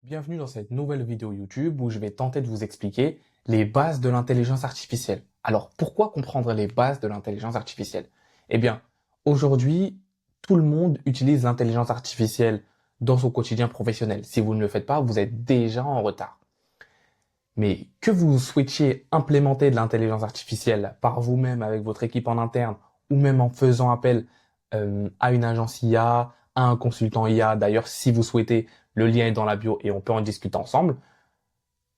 Bienvenue dans cette nouvelle vidéo YouTube où je vais tenter de vous expliquer les bases de l'intelligence artificielle. Alors, pourquoi comprendre les bases de l'intelligence artificielle? Eh bien, aujourd'hui, tout le monde utilise l'intelligence artificielle dans son quotidien professionnel. Si vous ne le faites pas, vous êtes déjà en retard. Mais que vous souhaitiez implémenter de l'intelligence artificielle par vous-même avec votre équipe en interne ou même en faisant appel à une agence IA, à un consultant IA, d'ailleurs, si vous souhaitez, le lien est dans la bio et on peut en discuter ensemble.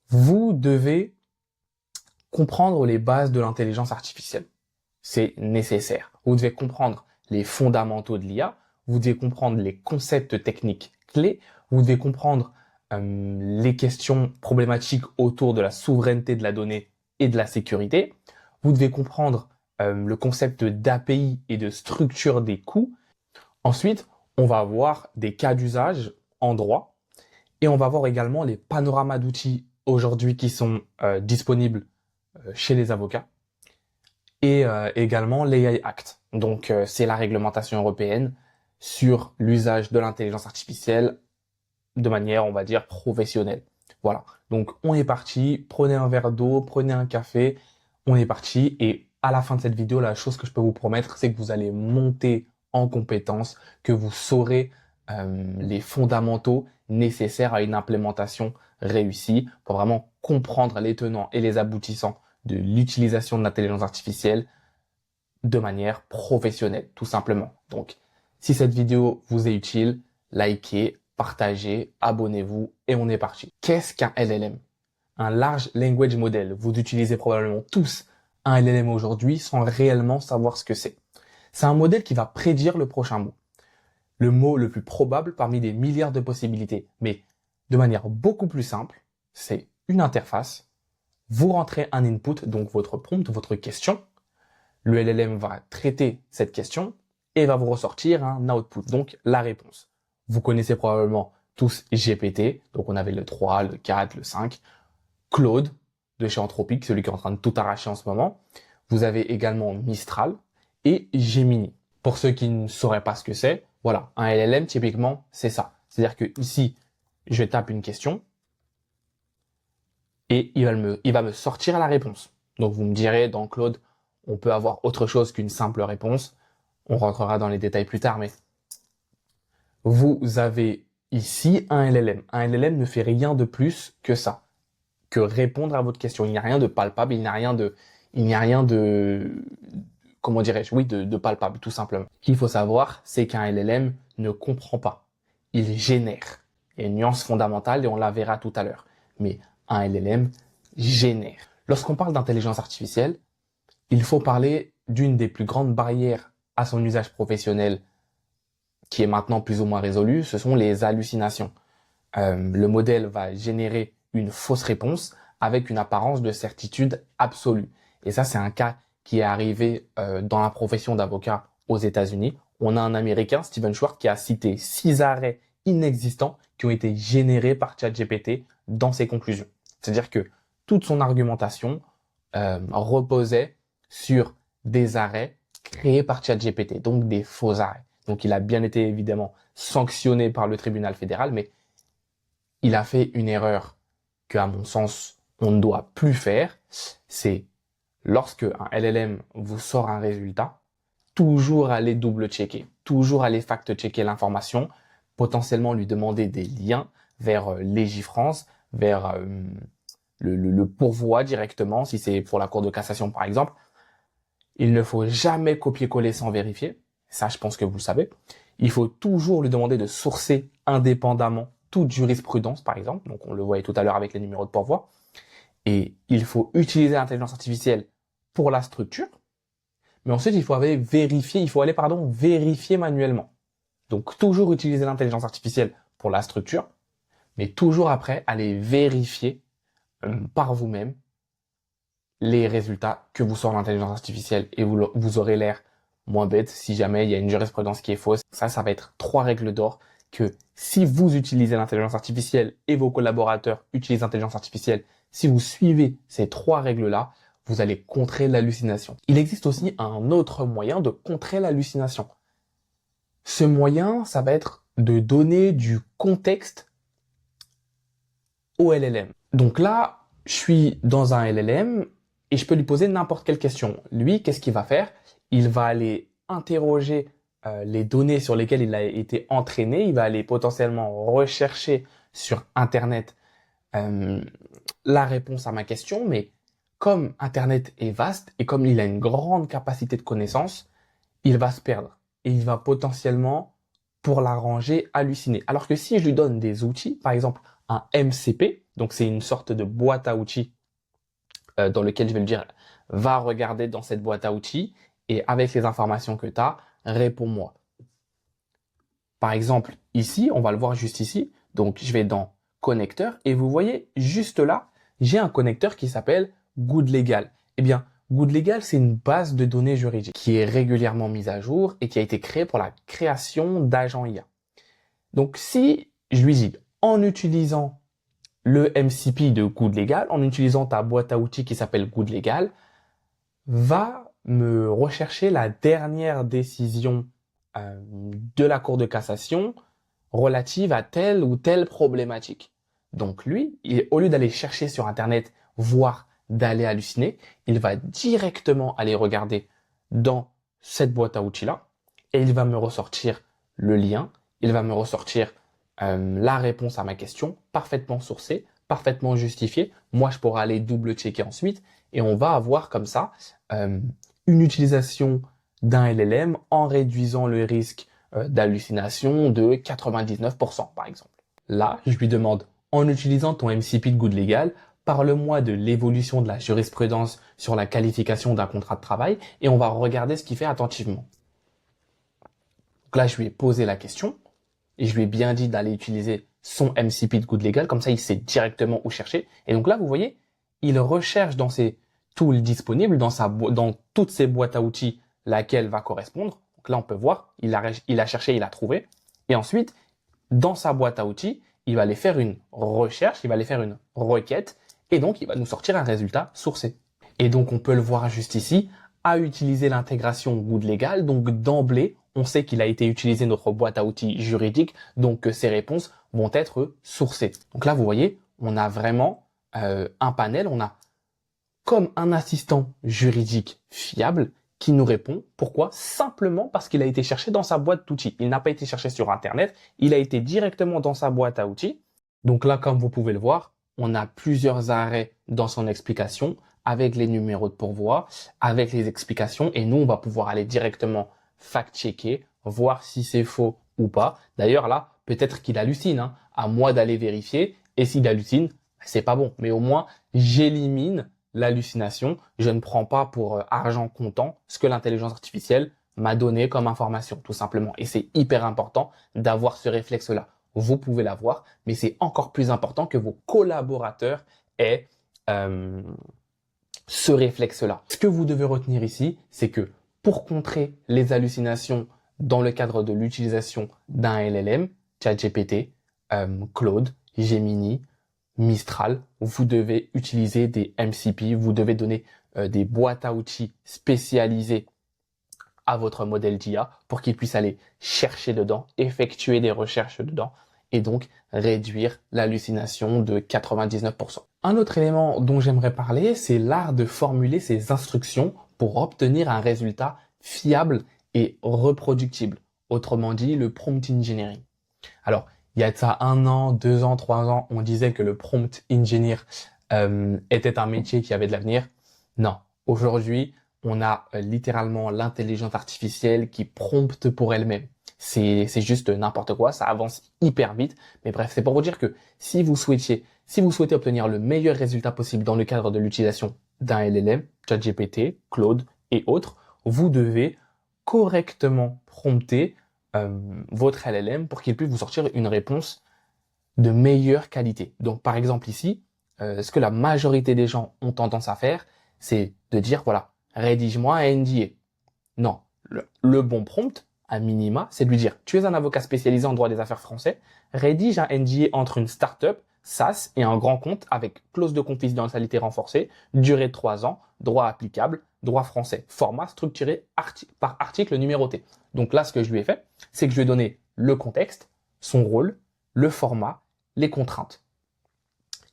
Vous devez comprendre les bases de l'intelligence artificielle. C'est nécessaire. Vous devez comprendre les fondamentaux de l'IA, vous devez comprendre les concepts techniques clés, vous devez comprendre les questions problématiques autour de la souveraineté de la donnée et de la sécurité. Vous devez comprendre le concept d'API et de structure des coûts. Ensuite, on va avoir des cas d'usage en droit et on va voir également les panoramas d'outils aujourd'hui qui sont disponibles chez les avocats et également l'AI Act. Donc, c'est la réglementation européenne sur l'usage de l'intelligence artificielle de manière, on va dire, professionnelle. Voilà. Donc, on est parti. Prenez un verre d'eau, prenez un café. On est parti. Et à la fin de cette vidéo, la chose que je peux vous promettre, c'est que vous allez monter en compétences, que vous saurez les fondamentaux nécessaires à une implémentation réussie pour vraiment comprendre les tenants et les aboutissants de l'utilisation de l'intelligence artificielle de manière professionnelle, tout simplement. Donc, si cette vidéo vous est utile, likez, partagez, abonnez-vous et on est parti. Qu'est-ce qu'un LLM? Un Large Language Model. Vous utilisez probablement tous un LLM aujourd'hui sans réellement savoir ce que c'est. C'est un modèle qui va prédire le prochain mot. Le mot le plus probable parmi des milliards de possibilités. Mais de manière beaucoup plus simple, c'est une interface. Vous rentrez un input, donc votre prompt, votre question. Le LLM va traiter cette question et va vous ressortir un output, donc la réponse. Vous connaissez probablement tous GPT, donc on avait le 3, le 4, le 5. Claude, de chez Anthropic, celui qui est en train de tout arracher en ce moment. Vous avez également Mistral et Gemini. Pour ceux qui ne sauraient pas ce que c'est, voilà, un LLM, typiquement, c'est ça. C'est-à-dire que ici, je tape une question et il va me sortir la réponse. Donc, vous me direz, dans Claude, on peut avoir autre chose qu'une simple réponse. On rentrera dans les détails plus tard, mais vous avez ici un LLM. Un LLM ne fait rien de plus que ça, que répondre à votre question. Il n'y a rien de palpable, il n'y a rien de, comment dirais-je, oui, de palpable, tout simplement. Ce qu'il faut savoir, c'est qu'un LLM ne comprend pas. Il génère. Il y a une nuance fondamentale et on la verra tout à l'heure. Mais un LLM génère. Lorsqu'on parle d'intelligence artificielle, il faut parler d'une des plus grandes barrières à son usage professionnel qui est maintenant plus ou moins résolue, ce sont les hallucinations. Le modèle va générer une fausse réponse avec une apparence de certitude absolue. Et ça, c'est un cas qui est arrivé dans la profession d'avocat aux États-Unis. On a un Américain, Steven Schwartz, qui a cité 6 arrêts inexistants qui ont été générés par ChatGPT dans ses conclusions. C'est-à-dire que toute son argumentation reposait sur des arrêts créés par ChatGPT, donc des faux arrêts. Donc il a bien été évidemment sanctionné par le tribunal fédéral, mais il a fait une erreur que, à mon sens, on ne doit plus faire. C'est lorsque un LLM vous sort un résultat, toujours aller double-checker, toujours aller fact-checker l'information, potentiellement lui demander des liens vers Légifrance, vers le pourvoi directement, si c'est pour la Cour de cassation par exemple. Il ne faut jamais copier-coller sans vérifier. Ça, je pense que vous le savez. Il faut toujours lui demander de sourcer indépendamment toute jurisprudence, par exemple. Donc, on le voyait tout à l'heure avec les numéros de pourvoi. Et il faut utiliser l'intelligence artificielle pour la structure. Mais ensuite, il faut aller vérifier manuellement. Donc, toujours utiliser l'intelligence artificielle pour la structure, mais toujours après, aller vérifier par vous-même les résultats que vous sort l'intelligence artificielle et vous aurez l'air moins bête si jamais il y a une jurisprudence qui est fausse. Ça va être 3 règles d'or que si vous utilisez l'intelligence artificielle et vos collaborateurs utilisent l'intelligence artificielle, si vous suivez ces 3 règles-là, vous allez contrer l'hallucination. Il existe aussi un autre moyen de contrer l'hallucination. Ce moyen, ça va être de donner du contexte au LLM. Donc là, je suis dans un LLM et je peux lui poser n'importe quelle question. Lui, qu'est-ce qu'il va faire? Il va aller interroger les données sur lesquelles il a été entraîné. Il va aller potentiellement rechercher sur Internet euh, la réponse à ma question, mais comme Internet est vaste et comme il a une grande capacité de connaissance, il va se perdre et il va potentiellement, pour l'arranger, halluciner. Alors que si je lui donne des outils, par exemple un MCP, donc c'est une sorte de boîte à outils dans lequel je vais lui dire, va regarder dans cette boîte à outils et avec les informations que tu as, réponds-moi. Par exemple, ici, on va le voir juste ici. Donc, je vais dans connecteur et vous voyez juste là, j'ai un connecteur qui s'appelle Good Legal. Eh bien, Good Legal, c'est une base de données juridiques qui est régulièrement mise à jour et qui a été créée pour la création d'agents IA. Donc, si je lui dis, en utilisant le MCP de Good Legal, en utilisant ta boîte à outils qui s'appelle Good Legal, va me rechercher la dernière décision de la Cour de cassation relative à telle ou telle problématique. Donc lui, au lieu d'aller chercher sur Internet, voire d'aller halluciner, il va directement aller regarder dans cette boîte à outils-là et il va me ressortir le lien, il va me ressortir la réponse à ma question, parfaitement sourcée, parfaitement justifiée. Moi, je pourrai aller double-checker ensuite et on va avoir comme ça une utilisation d'un LLM en réduisant le risque d'hallucination de 99% par exemple. Là, je lui demande, en utilisant ton MCP de Good Legal, parle-moi de l'évolution de la jurisprudence sur la qualification d'un contrat de travail et on va regarder ce qu'il fait attentivement. Donc là, je lui ai posé la question et je lui ai bien dit d'aller utiliser son MCP de Good Legal, comme ça il sait directement où chercher. Et donc là, vous voyez, il recherche dans ses tools disponibles, dans toutes ses boîtes à outils, laquelle va correspondre. Donc là, on peut voir, il a cherché, il a trouvé. Et ensuite, dans sa boîte à outils, il va aller faire une recherche, il va aller faire une requête, et donc il va nous sortir un résultat sourcé. Et donc, on peut le voir juste ici, à utiliser l'intégration Good Legal. Donc d'emblée, on sait qu'il a été utilisé notre boîte à outils juridique, donc que ces réponses vont être sourcées. Donc là, vous voyez, on a vraiment un panel, on a comme un assistant juridique fiable qui nous répond. Pourquoi? Simplement parce qu'il a été cherché dans sa boîte d'outils. Il n'a pas été cherché sur Internet, il a été directement dans sa boîte à outils. Donc là, comme vous pouvez le voir, on a plusieurs arrêts dans son explication avec les numéros de pourvoi, avec les explications et nous, on va pouvoir aller directement fact-checker, voir si c'est faux ou pas. D'ailleurs, là, peut-être qu'il hallucine, hein, à moi d'aller vérifier et s'il hallucine, c'est pas bon. Mais au moins, j'élimine l'hallucination. Je ne prends pas pour argent comptant ce que l'intelligence artificielle m'a donné comme information, tout simplement. Et c'est hyper important d'avoir ce réflexe-là. Vous pouvez l'avoir, mais c'est encore plus important que vos collaborateurs aient ce réflexe-là. Ce que vous devez retenir ici, c'est que pour contrer les hallucinations dans le cadre de l'utilisation d'un LLM, ChatGPT, Claude, Gemini, Mistral, vous devez utiliser des MCP, vous devez donner des boîtes à outils spécialisées à votre modèle d'IA pour qu'il puisse aller chercher dedans, effectuer des recherches dedans et donc réduire l'hallucination de 99%. Un autre élément dont j'aimerais parler, c'est l'art de formuler ses instructions pour obtenir un résultat fiable et reproductible. Autrement dit, le prompt engineering. Alors, il y a de ça 1 an, 2 ans, 3 ans, on disait que le prompt engineer était un métier qui avait de l'avenir. Non, aujourd'hui, on a littéralement l'intelligence artificielle qui prompte pour elle-même. C'est juste n'importe quoi, ça avance hyper vite. Mais bref, c'est pour vous dire que si vous souhaitez obtenir le meilleur résultat possible dans le cadre de l'utilisation d'un LLM, ChatGPT, Claude et autres, vous devez correctement prompter votre LLM pour qu'il puisse vous sortir une réponse de meilleure qualité. Donc par exemple ici, ce que la majorité des gens ont tendance à faire, c'est de dire voilà, rédige-moi un NDA. Non, le bon prompt, à minima, c'est de lui dire tu es un avocat spécialisé en droit des affaires français, rédige un NDA entre une start-up, SaaS et un grand compte avec clause de confidentialité renforcée, durée de 3 ans, droit applicable, droit français, format structuré par article numéroté. Donc là, ce que je lui ai fait, c'est que je lui ai donné le contexte, son rôle, le format, les contraintes.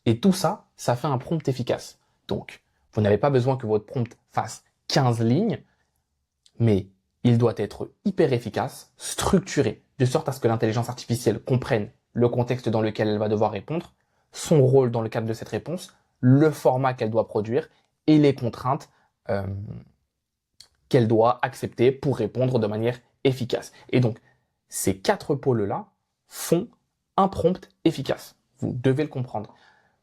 Et tout ça, ça fait un prompt efficace. Donc, vous n'avez pas besoin que votre prompt fasse 15 lignes, mais il doit être hyper efficace, structuré, de sorte à ce que l'intelligence artificielle comprenne le contexte dans lequel elle va devoir répondre, son rôle dans le cadre de cette réponse, le format qu'elle doit produire et les contraintes qu'elle doit accepter pour répondre de manière efficace. Et donc, ces 4 pôles-là font un prompt efficace. Vous devez le comprendre.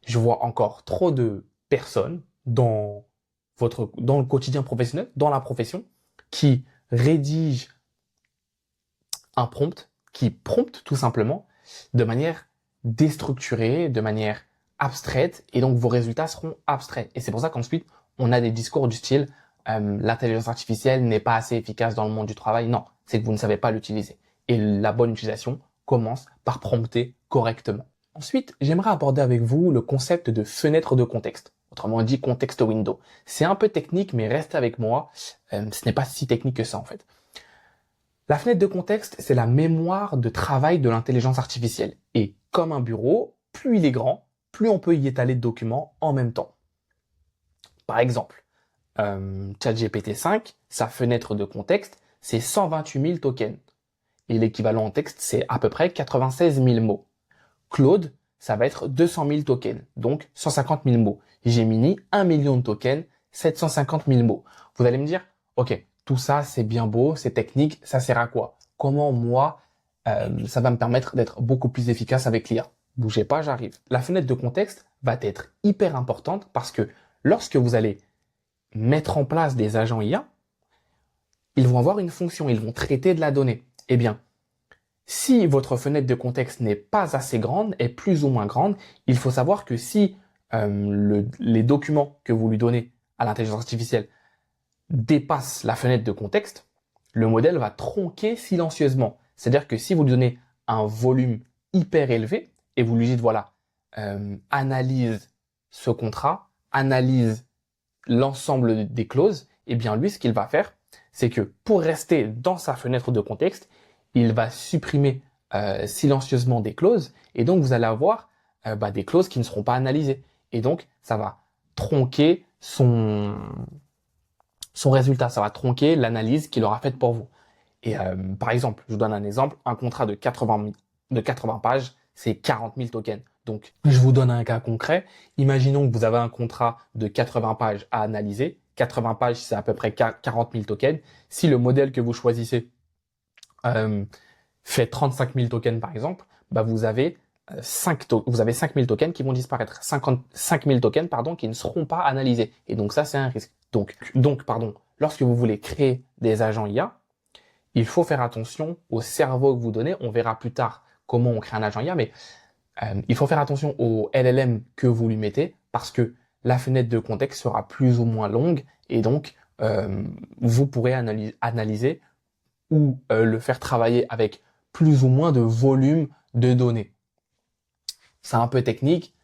Je vois encore trop de personnes dans le quotidien professionnel, dans la profession, qui rédigent un prompt, qui prompte tout simplement de manière déstructurée, de manière abstraite, et donc vos résultats seront abstraits. Et c'est pour ça qu'ensuite, on a des discours du style l'intelligence artificielle n'est pas assez efficace dans le monde du travail. Non, c'est que vous ne savez pas l'utiliser. Et la bonne utilisation commence par prompter correctement. Ensuite, j'aimerais aborder avec vous le concept de fenêtre de contexte. Autrement dit, context window. C'est un peu technique, mais restez avec moi. Ce n'est pas si technique que ça, en fait. La fenêtre de contexte, c'est la mémoire de travail de l'intelligence artificielle. Et comme un bureau, plus il est grand, plus on peut y étaler de documents en même temps. Par exemple, ChatGPT 5, sa fenêtre de contexte, c'est 128 000 tokens. Et l'équivalent en texte, c'est à peu près 96 000 mots. Claude, ça va être 200 000 tokens, donc 150 000 mots. Gemini, 1 million de tokens, 750 000 mots. Vous allez me dire, ok, tout ça, c'est bien beau, c'est technique, ça sert à quoi? Comment moi, ça va me permettre d'être beaucoup plus efficace avec l'IA? Bougez pas, j'arrive. La fenêtre de contexte va être hyper importante parce que lorsque vous allez mettre en place des agents IA, ils vont avoir une fonction, ils vont traiter de la donnée. Eh bien, si votre fenêtre de contexte n'est pas assez grande, est plus ou moins grande, il faut savoir que si les documents que vous lui donnez à l'intelligence artificielle dépassent la fenêtre de contexte, le modèle va tronquer silencieusement. C'est-à-dire que si vous lui donnez un volume hyper élevé et vous lui dites, voilà, analyse ce contrat, analyse l'ensemble des clauses, eh bien lui, ce qu'il va faire, c'est que pour rester dans sa fenêtre de contexte, il va supprimer silencieusement des clauses et donc vous allez avoir des clauses qui ne seront pas analysées. Et donc, ça va tronquer son résultat, ça va tronquer l'analyse qu'il aura faite pour vous. Et par exemple, je vous donne un exemple, un contrat de 80 pages, c'est 40 000 tokens. Donc, je vous donne un cas concret. Imaginons que vous avez un contrat de 80 pages à analyser. 80 pages, c'est à peu près 40 000 tokens. Si le modèle que vous choisissez fait 35 000 tokens, par exemple, vous avez 5 000 tokens qui vont disparaître. 5 000 tokens, qui ne seront pas analysés. Et donc, ça, c'est un risque. Donc, lorsque vous voulez créer des agents IA, il faut faire attention au cerveau que vous donnez. On verra plus tard comment on crée un agent IA, mais il faut faire attention au LLM que vous lui mettez parce que la fenêtre de contexte sera plus ou moins longue et donc vous pourrez analyser ou le faire travailler avec plus ou moins de volume de données. C'est un peu technique,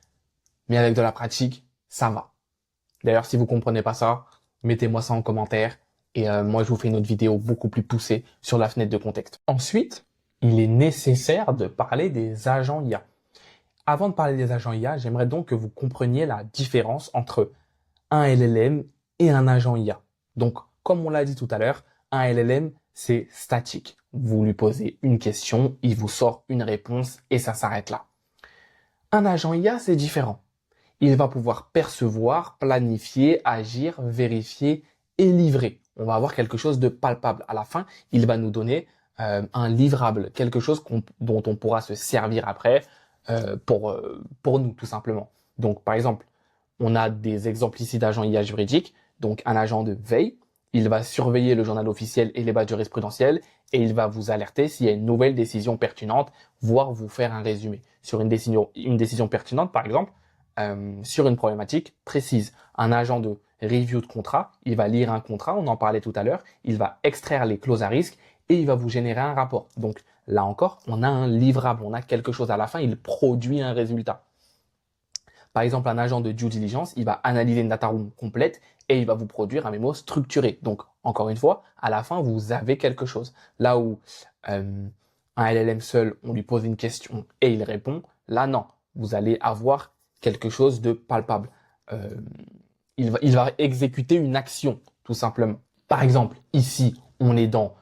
mais avec de la pratique, ça va. D'ailleurs, si vous comprenez pas ça, mettez-moi ça en commentaire et moi je vous fais une autre vidéo beaucoup plus poussée sur la fenêtre de contexte. Ensuite, il est nécessaire de parler des agents IA. Avant de parler des agents IA, j'aimerais donc que vous compreniez la différence entre un LLM et un agent IA. Donc, comme on l'a dit tout à l'heure, un LLM, c'est statique. Vous lui posez une question, il vous sort une réponse et ça s'arrête là. Un agent IA, c'est différent. Il va pouvoir percevoir, planifier, agir, vérifier et livrer. On va avoir quelque chose de palpable. À la fin, il va nous donner un livrable, quelque chose dont on pourra se servir après pour nous, tout simplement. Donc, par exemple, on a des exemples ici d'agents IA juridiques. Donc, un agent de veille, il va surveiller le journal officiel et les bases jurisprudentielles et il va vous alerter s'il y a une nouvelle décision pertinente, voire vous faire un résumé sur une décision pertinente, par exemple, sur une problématique précise. Un agent de review de contrat, il va lire un contrat, on en parlait tout à l'heure, il va extraire les clauses à risque et il va vous générer un rapport. Donc là encore, on a un livrable, on a quelque chose à la fin, il produit un résultat. Par exemple, un agent de due diligence, il va analyser une data room complète et il va vous produire un mémo structuré. Donc, encore une fois, à la fin, vous avez quelque chose. Là où un LLM seul, on lui pose une question et il répond, là non, vous allez avoir quelque chose de palpable. Euh, il va exécuter une action, tout simplement. Par exemple, ici, on est dans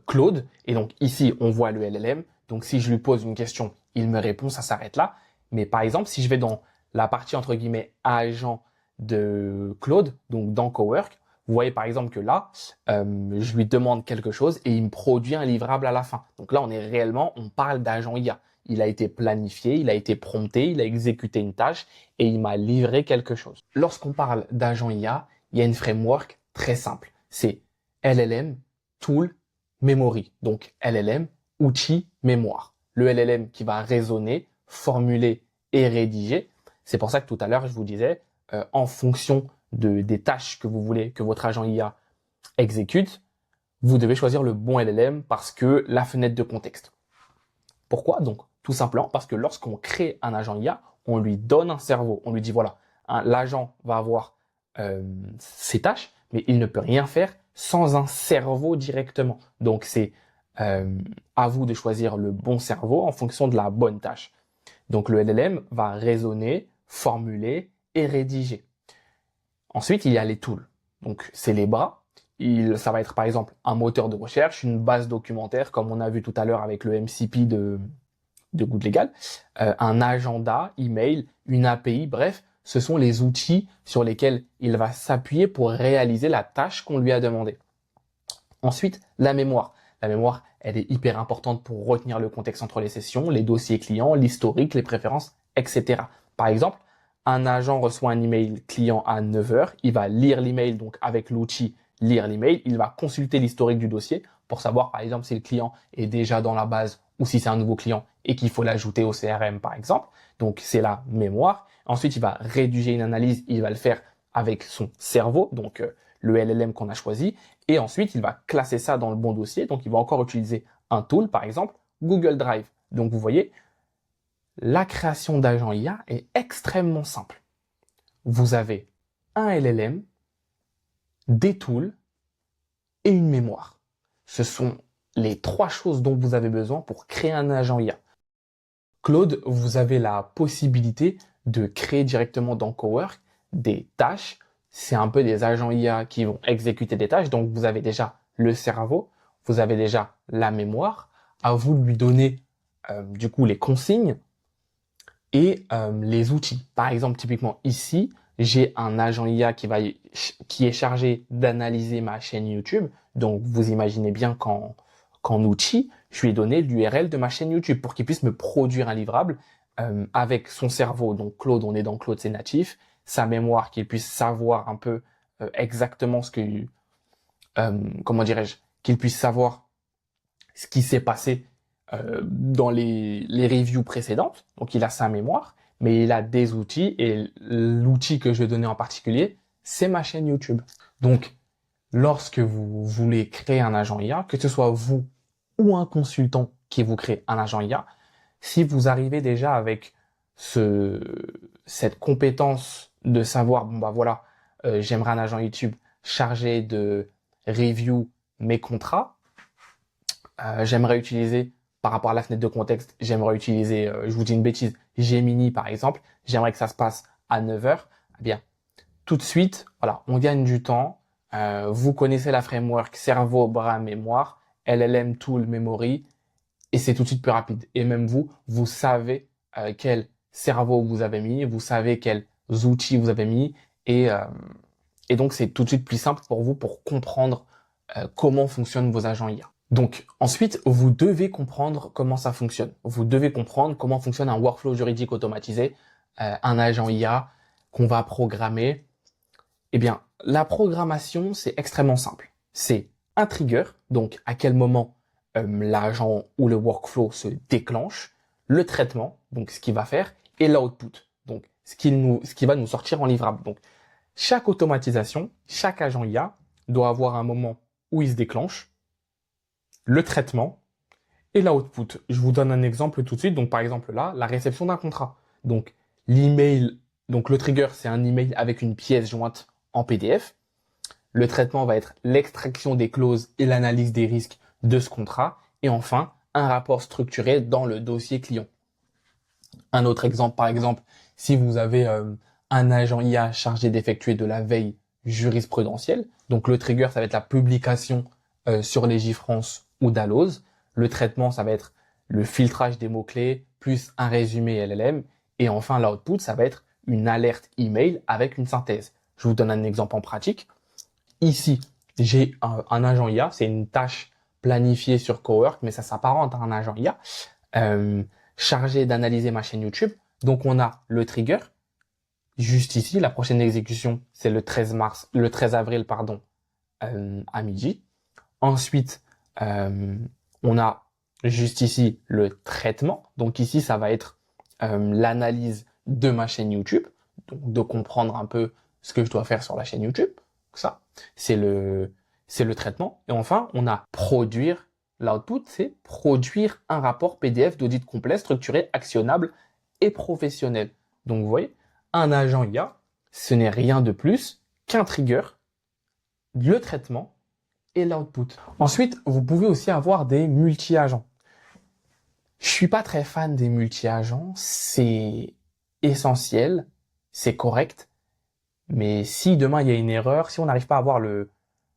Claude, et donc ici, on voit le LLM. Donc, si je lui pose une question, il me répond, ça s'arrête là. Mais par exemple, si je vais dans la partie, entre guillemets, agent de Claude, donc dans Cowork, vous voyez par exemple que là, je lui demande quelque chose et il me produit un livrable à la fin. Donc là, on parle d'agent IA. Il a été planifié, il a été prompté, il a exécuté une tâche et il m'a livré quelque chose. Lorsqu'on parle d'agent IA, il y a une framework très simple. C'est LLM, Tool, Memory. Donc LLM, outil, mémoire. Le LLM qui va raisonner, formuler et rédiger. C'est pour ça que tout à l'heure, je vous disais, en fonction des tâches que vous voulez que votre agent IA exécute, vous devez choisir le bon LLM parce que la fenêtre de contexte. Pourquoi? Donc, tout simplement parce que lorsqu'on crée un agent IA, on lui donne un cerveau. On lui dit, voilà, l'agent va avoir ses tâches, mais il ne peut rien faire sans un cerveau directement. Donc, c'est à vous de choisir le bon cerveau en fonction de la bonne tâche. Donc, le LLM va raisonner, formuler et rédiger. Ensuite, il y a les tools. Donc, c'est les bras. Ça va être par exemple un moteur de recherche, une base documentaire, comme on a vu tout à l'heure avec le MCP de Good Legal, un agenda, email, une API, bref, ce sont les outils sur lesquels il va s'appuyer pour réaliser la tâche qu'on lui a demandée. Ensuite, la mémoire. La mémoire, elle est hyper importante pour retenir le contexte entre les sessions, les dossiers clients, l'historique, les préférences, etc. Par exemple, un agent reçoit un email client à 9 heures, il va lire l'email, donc avec l'outil lire l'email, il va consulter l'historique du dossier pour savoir par exemple si le client est déjà dans la base ou si c'est un nouveau client et qu'il faut l'ajouter au CRM par exemple. Donc c'est la mémoire. Ensuite, il va rédiger une analyse, il va le faire avec son cerveau, donc le LLM qu'on a choisi. Et ensuite, il va classer ça dans le bon dossier. Donc il va encore utiliser un tool, par exemple Google Drive. Donc vous voyez, la création d'agents IA est extrêmement simple. Vous avez un LLM, des tools et une mémoire. Ce sont les trois choses dont vous avez besoin pour créer un agent IA. Claude, vous avez la possibilité de créer directement dans Cowork des tâches. C'est un peu des agents IA qui vont exécuter des tâches. Donc, vous avez déjà le cerveau, vous avez déjà la mémoire. À vous de lui donner du coup les consignes et les outils. Par exemple, typiquement ici, j'ai un agent IA qui est chargé d'analyser ma chaîne YouTube. Donc, vous imaginez bien qu'en outil, je lui ai donné l'URL de ma chaîne YouTube pour qu'il puisse me produire un livrable avec son cerveau. Donc, Claude, on est dans Claude, c'est natif. Sa mémoire, qu'il puisse savoir un peu exactement comment dirais-je, qu'il puisse savoir ce qui s'est passé dans les reviews précédentes. Donc, il a sa mémoire, mais il a des outils et l'outil que je vais donner en particulier, c'est ma chaîne YouTube. Donc, lorsque vous voulez créer un agent IA, que ce soit vous ou un consultant qui vous crée un agent IA, si vous arrivez déjà avec cette compétence de savoir, bon bah voilà, j'aimerais un agent YouTube chargé de review mes contrats, j'aimerais utiliser, par rapport à la fenêtre de contexte, j'aimerais utiliser, je vous dis une bêtise, Gemini par exemple, j'aimerais que ça se passe à 9 heures, eh bien, tout de suite, voilà, on gagne du temps, vous connaissez la framework cerveau, bras, mémoire, LLM, tool, memory, et c'est tout de suite plus rapide. Et même vous savez quel cerveau vous avez mis, vous savez quels outils vous avez mis, et donc c'est tout de suite plus simple pour vous pour comprendre comment fonctionnent vos agents IA. Donc ensuite, vous devez comprendre comment ça fonctionne. Vous devez comprendre comment fonctionne un workflow juridique automatisé, un agent IA qu'on va programmer. Eh bien, la programmation, c'est extrêmement simple. C'est un trigger, donc à quel moment l'agent ou le workflow se déclenche, le traitement, donc ce qu'il va faire, et l'output, donc ce qui va nous sortir en livrable. Donc, chaque automatisation, chaque agent IA doit avoir un moment où il se déclenche, le traitement et l'output. Je vous donne un exemple tout de suite. Donc, par exemple, là, la réception d'un contrat. Donc, l'email, donc le trigger, c'est un email avec une pièce jointe en PDF. Le traitement va être l'extraction des clauses et l'analyse des risques de ce contrat. Et enfin, un rapport structuré dans le dossier client. Un autre exemple, par exemple, si vous avez un agent IA chargé d'effectuer de la veille jurisprudentielle, donc le trigger, ça va être la publication sur Légifrance ou Dalloz. Le traitement, ça va être le filtrage des mots-clés, plus un résumé LLM. Et enfin, l'output, ça va être une alerte email avec une synthèse. Je vous donne un exemple en pratique. Ici, j'ai un agent IA, c'est une tâche planifiée sur Cowork, mais ça s'apparente à un agent IA, chargé d'analyser ma chaîne YouTube. Donc, on a le trigger. Juste ici, la prochaine exécution, c'est le 13 avril, à midi. Ensuite, on a juste ici le traitement. Donc ici, ça va être l'analyse de ma chaîne YouTube, donc de comprendre un peu ce que je dois faire sur la chaîne YouTube. Ça, c'est le traitement. Et enfin, on a produire. L'output, c'est produire un rapport PDF d'audit complet, structuré, actionnable et professionnel. Donc vous voyez, un agent IA, ce n'est rien de plus qu'un trigger, le traitement et l'output. Ensuite, vous pouvez aussi avoir des multi-agents. Je suis pas très fan des multi-agents, c'est essentiel, c'est correct, mais si demain il y a une erreur, si on n'arrive pas à avoir le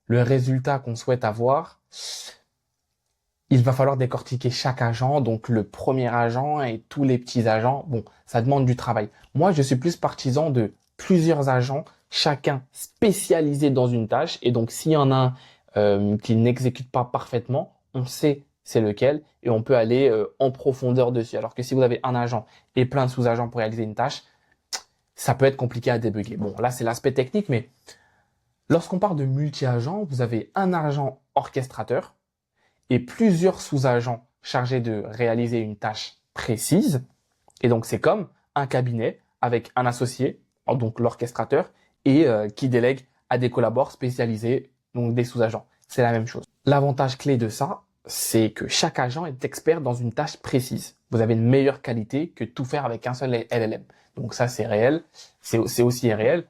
résultat qu'on souhaite avoir, il va falloir décortiquer chaque agent, donc le premier agent et tous les petits agents. Bon, ça demande du travail. Moi, je suis plus partisan de plusieurs agents, chacun spécialisé dans une tâche. Et donc, s'il y en a un qui n'exécute pas parfaitement, on sait c'est lequel et on peut aller en profondeur dessus. Alors que si vous avez un agent et plein de sous-agents pour réaliser une tâche, ça peut être compliqué à débugger. Bon, là, c'est l'aspect technique, mais lorsqu'on parle de multi-agents, vous avez un agent orchestrateur et plusieurs sous-agents chargés de réaliser une tâche précise. Et donc, c'est comme un cabinet avec un associé, donc l'orchestrateur, et qui délègue à des collaborateurs spécialisés, donc des sous-agents. C'est la même chose. L'avantage clé de ça, c'est que chaque agent est expert dans une tâche précise. Vous avez une meilleure qualité que tout faire avec un seul LLM. Donc ça, c'est réel. C'est aussi réel.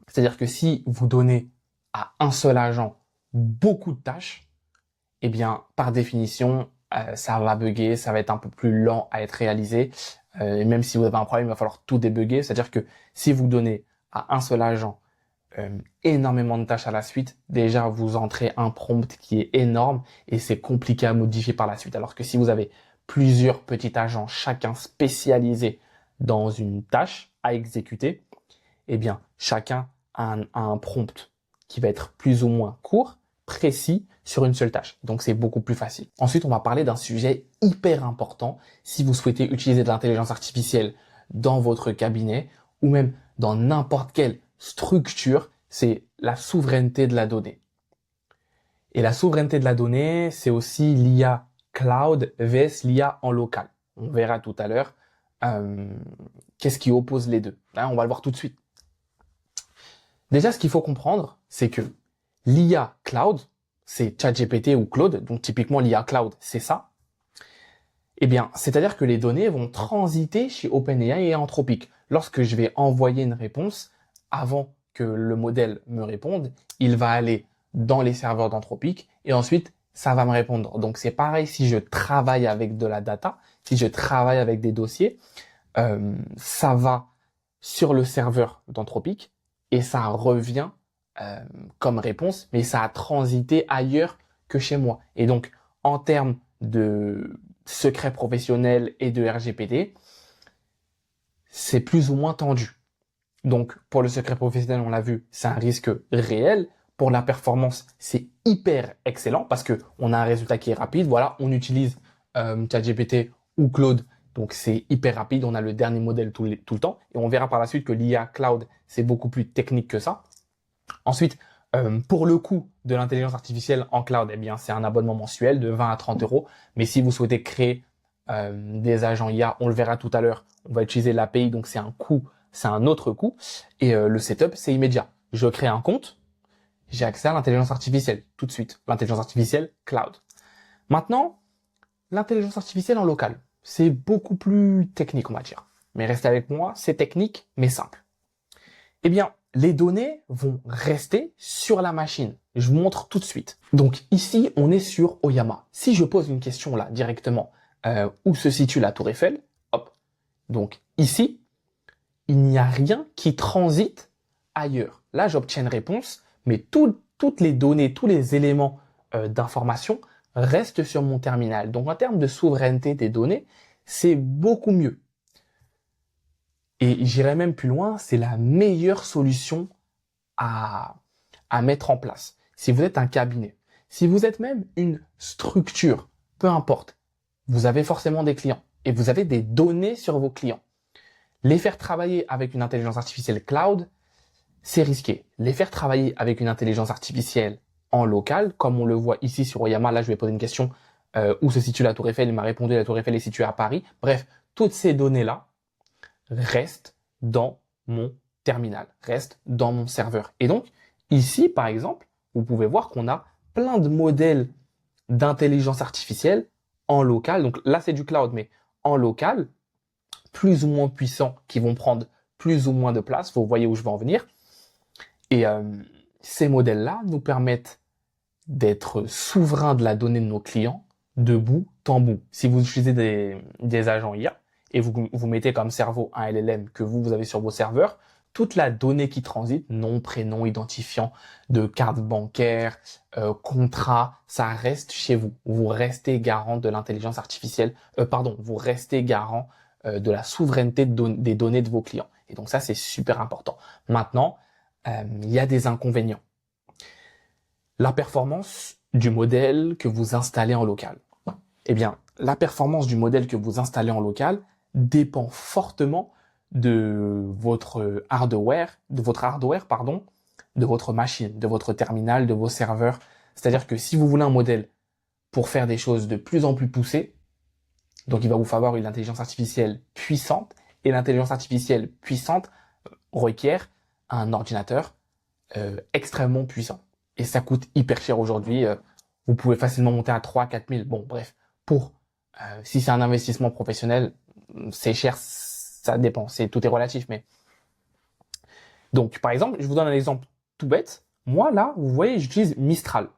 C'est-à-dire que si vous donnez à un seul agent beaucoup de tâches, eh bien, par définition, ça va bugger, ça va être un peu plus lent à être réalisé. Et même si vous avez un problème, il va falloir tout débugger. C'est-à-dire que si vous donnez à un seul agent énormément de tâches à la suite, déjà vous entrez un prompt qui est énorme et c'est compliqué à modifier par la suite. Alors que si vous avez plusieurs petits agents, chacun spécialisé dans une tâche à exécuter, eh bien, chacun a un prompt qui va être plus ou moins court, précis, sur une seule tâche. Donc, c'est beaucoup plus facile. Ensuite, on va parler d'un sujet hyper important si vous souhaitez utiliser de l'intelligence artificielle dans votre cabinet ou même dans n'importe quelle structure, c'est la souveraineté de la donnée. Et la souveraineté de la donnée, c'est aussi l'IA cloud vs l'IA en local. On verra tout à l'heure qu'est-ce qui oppose les deux. Là, on va le voir tout de suite. Déjà, ce qu'il faut comprendre, c'est que l'IA cloud, c'est ChatGPT ou Claude, donc typiquement l'IA cloud, c'est ça. Eh bien, c'est-à-dire que les données vont transiter chez OpenAI et Anthropic. Lorsque je vais envoyer une réponse, avant que le modèle me réponde, il va aller dans les serveurs d'Anthropic et ensuite, ça va me répondre. Donc, c'est pareil si je travaille avec de la data, si je travaille avec des dossiers, ça va sur le serveur d'Anthropic et ça revient comme réponse, mais ça a transité ailleurs que chez moi. Et donc, en termes de secret professionnel et de RGPD, c'est plus ou moins tendu. Donc, pour le secret professionnel, on l'a vu, c'est un risque réel. Pour la performance, c'est hyper excellent parce que on a un résultat qui est rapide. Voilà, on utilise ChatGPT ou Claude, donc c'est hyper rapide. On a le dernier modèle tout le temps et on verra par la suite que l'IA cloud, c'est beaucoup plus technique que ça. Ensuite, pour le coût de l'intelligence artificielle en cloud, eh bien, c'est un abonnement mensuel de 20 à 30 euros. Mais si vous souhaitez créer des agents IA, on le verra tout à l'heure, on va utiliser l'API, donc c'est un coût, c'est un autre coût. Et le setup, c'est immédiat. Je crée un compte, j'ai accès à l'intelligence artificielle tout de suite. L'intelligence artificielle cloud. Maintenant, l'intelligence artificielle en local, c'est beaucoup plus technique, on va dire. Mais restez avec moi, c'est technique, mais simple. Eh bien, les données vont rester sur la machine. Je vous montre tout de suite. Donc ici, on est sur Oyama. Si je pose une question là directement, où se situe la Tour Eiffel, hop. Donc ici, il n'y a rien qui transite ailleurs. Là, j'obtiens une réponse, mais toutes les données, tous les éléments d'information restent sur mon terminal. Donc, en termes de souveraineté des données, c'est beaucoup mieux. Et j'irai même plus loin, c'est la meilleure solution à mettre en place. Si vous êtes un cabinet, si vous êtes même une structure, peu importe, vous avez forcément des clients et vous avez des données sur vos clients. Les faire travailler avec une intelligence artificielle cloud, c'est risqué. Les faire travailler avec une intelligence artificielle en local, comme on le voit ici sur Oyama, là je vais poser une question, où se situe la Tour Eiffel, il m'a répondu la Tour Eiffel est située à Paris. Bref, toutes ces données-là restent dans mon terminal, restent dans mon serveur. Et donc, ici, par exemple, vous pouvez voir qu'on a plein de modèles d'intelligence artificielle en local. Donc là, c'est du cloud, mais en local, plus ou moins puissants, qui vont prendre plus ou moins de place. Vous voyez où je veux en venir. Et ces modèles-là nous permettent d'être souverains de la donnée de nos clients de bout en bout. Si vous utilisez des agents IA et vous mettez comme cerveau un LLM que vous avez sur vos serveurs, toute la donnée qui transite, nom, prénom, identifiant de carte bancaire, contrat, ça reste chez vous. Vous restez garant de l'intelligence artificielle, vous restez garant de la souveraineté des données de vos clients. Et donc ça, c'est super important. Maintenant, il y a des inconvénients. La performance du modèle que vous installez en local. Eh bien, la performance du modèle que vous installez en local dépend fortement de votre hardware, de votre machine, de votre terminal, de vos serveurs. C'est-à-dire que si vous voulez un modèle pour faire des choses de plus en plus poussées, donc il va vous falloir une intelligence artificielle puissante, et l'intelligence artificielle puissante requiert un ordinateur extrêmement puissant. Et ça coûte hyper cher aujourd'hui. Vous pouvez facilement monter à 3-4 000. Bon, bref, si c'est un investissement professionnel, c'est cher, ça dépend, tout est relatif. Mais donc, par exemple, je vous donne un exemple tout bête. Moi, là, vous voyez, j'utilise Mistral.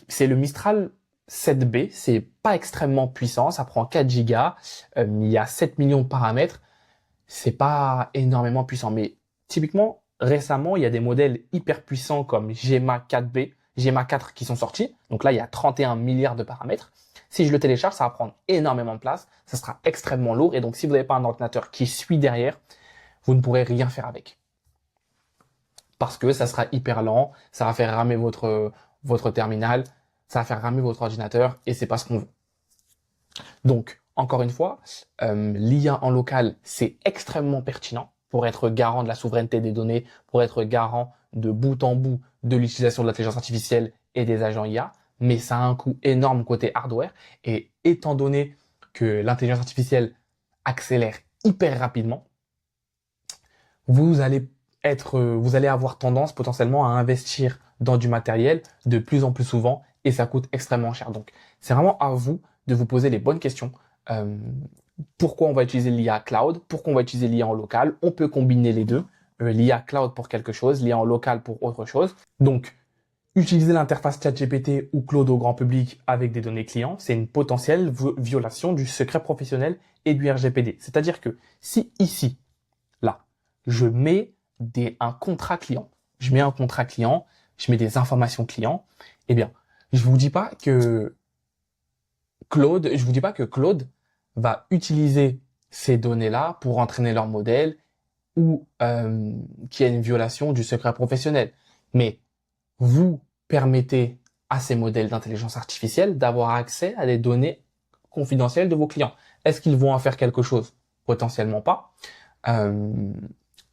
C'est le Mistral 7B. C'est pas extrêmement puissant. Ça prend 4 gigas. Il y a 7 millions de paramètres. C'est pas énormément puissant. Mais typiquement, récemment, il y a des modèles hyper puissants comme Gemma 4B, Gemma 4 qui sont sortis. Donc là, il y a 31 milliards de paramètres. Si je le télécharge, ça va prendre énormément de place. Ça sera extrêmement lourd. Et donc, si vous n'avez pas un ordinateur qui suit derrière, vous ne pourrez rien faire avec. Parce que ça sera hyper lent. Ça va faire ramer votre terminal. Ça va faire ramer votre ordinateur. Et c'est pas ce qu'on veut. Donc, encore une fois, l'IA en local, c'est extrêmement pertinent pour être garant de la souveraineté des données, pour être garant de bout en bout de l'utilisation de l'intelligence artificielle et des agents IA, mais ça a un coût énorme côté hardware. Et étant donné que l'intelligence artificielle accélère hyper rapidement, vous allez avoir tendance potentiellement à investir dans du matériel de plus en plus souvent et ça coûte extrêmement cher. Donc, c'est vraiment à vous de vous poser les bonnes questions. Pourquoi on va utiliser l'IA cloud? Pourquoi on va utiliser l'IA en local? On peut combiner les deux. L'IA cloud pour quelque chose, l'IA en local pour autre chose. Donc, utiliser l'interface ChatGPT ou Claude au grand public avec des données clients, c'est une potentielle violation du secret professionnel et du RGPD. C'est-à-dire que si ici, là, je mets un contrat client, je mets des informations clients, eh bien, je vous dis pas que Claude va utiliser ces données-là pour entraîner leur modèle ou qu'il y a une violation du secret professionnel. Mais vous permettez à ces modèles d'intelligence artificielle d'avoir accès à des données confidentielles de vos clients. Est-ce qu'ils vont en faire quelque chose? Potentiellement pas.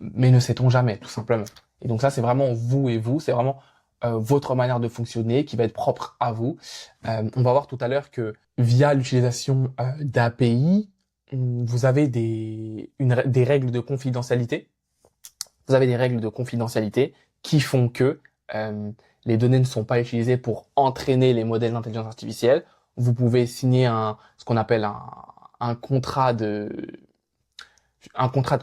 Mais ne sait-on jamais, tout simplement. Et donc ça, c'est vraiment vous et vous, c'est vraiment votre manière de fonctionner qui va être propre à vous. On va voir tout à l'heure que via l'utilisation d'API, vous avez des règles de confidentialité. Vous avez des règles de confidentialité qui font que les données ne sont pas utilisées pour entraîner les modèles d'intelligence artificielle. Vous pouvez signer ce qu'on appelle un contrat de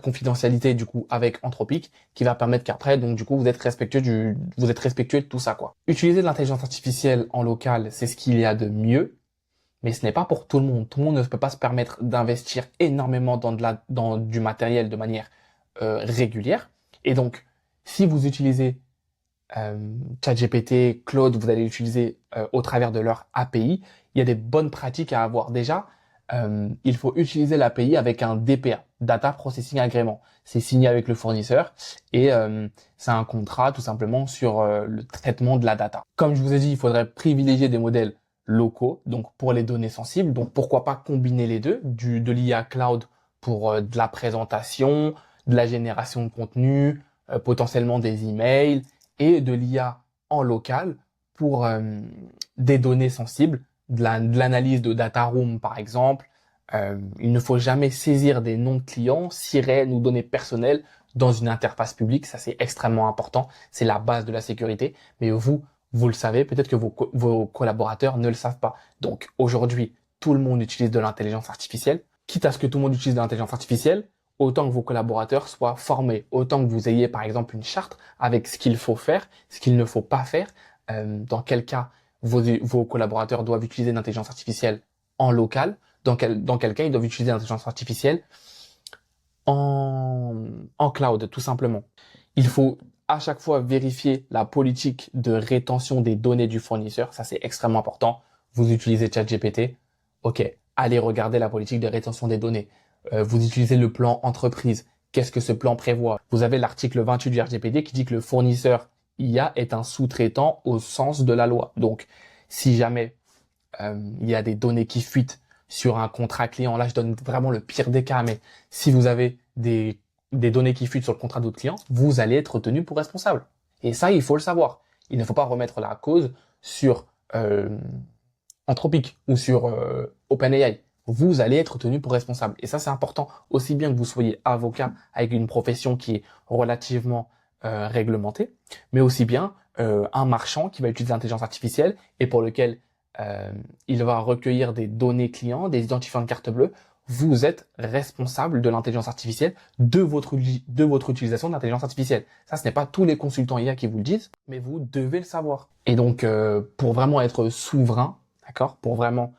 confidentialité du coup avec Anthropic qui va permettre qu'après donc du coup vous êtes respectueux de tout ça quoi. Utiliser de l'intelligence artificielle en local, c'est ce qu'il y a de mieux, mais ce n'est pas pour tout le monde. Tout le monde ne peut pas se permettre d'investir énormément dans du matériel de manière régulière. Et donc, si vous utilisez ChatGPT, Claude, vous allez l'utiliser au travers de leur API, il y a des bonnes pratiques à avoir. Déjà, il faut utiliser l'API avec un DPA, Data Processing Agreement. C'est signé avec le fournisseur et c'est un contrat tout simplement sur le traitement de la data. Comme je vous ai dit, il faudrait privilégier des modèles locaux, donc pour les données sensibles. Donc pourquoi pas combiner les deux, de l'IA cloud pour de la présentation, de la génération de contenu, potentiellement des emails, et de l'IA en local pour des données sensibles, de l'analyse de data room par exemple. Il ne faut jamais saisir des noms de clients, sirènes ou données personnelles dans une interface publique. Ça, c'est extrêmement important. C'est la base de la sécurité. Mais vous le savez, peut-être que vos collaborateurs ne le savent pas. Donc aujourd'hui, tout le monde utilise de l'intelligence artificielle. Quitte à ce que tout le monde utilise de l'intelligence artificielle, autant que vos collaborateurs soient formés, autant que vous ayez par exemple une charte avec ce qu'il faut faire, ce qu'il ne faut pas faire, dans quel cas vos collaborateurs doivent utiliser l'intelligence artificielle en local, dans quel cas ils doivent utiliser l'intelligence artificielle en cloud, tout simplement. Il faut à chaque fois vérifier la politique de rétention des données du fournisseur, ça c'est extrêmement important. Vous utilisez ChatGPT, ok, allez regarder la politique de rétention des données. Vous utilisez le plan entreprise. Qu'est-ce que ce plan prévoit? Vous avez l'article 28 du RGPD qui dit que le fournisseur IA est un sous-traitant au sens de la loi. Donc, si jamais il y a des données qui fuitent sur un contrat client, là je donne vraiment le pire des cas, mais si vous avez des données qui fuitent sur le contrat d'autres clients, vous allez être tenu pour responsable. Et ça, il faut le savoir. Il ne faut pas remettre la cause sur Anthropic ou sur OpenAI. Vous allez être tenu pour responsable. Et ça, c'est important. Aussi bien que vous soyez avocat avec une profession qui est relativement réglementée, mais aussi bien un marchand qui va utiliser l'intelligence artificielle et pour lequel il va recueillir des données clients, des identifiants de carte bleue. Vous êtes responsable de l'intelligence artificielle, de votre utilisation de l'intelligence artificielle. Ça, ce n'est pas tous les consultants IA qui vous le disent, mais vous devez le savoir. Et donc, pour vraiment être souverain, d'accord, pour vraiment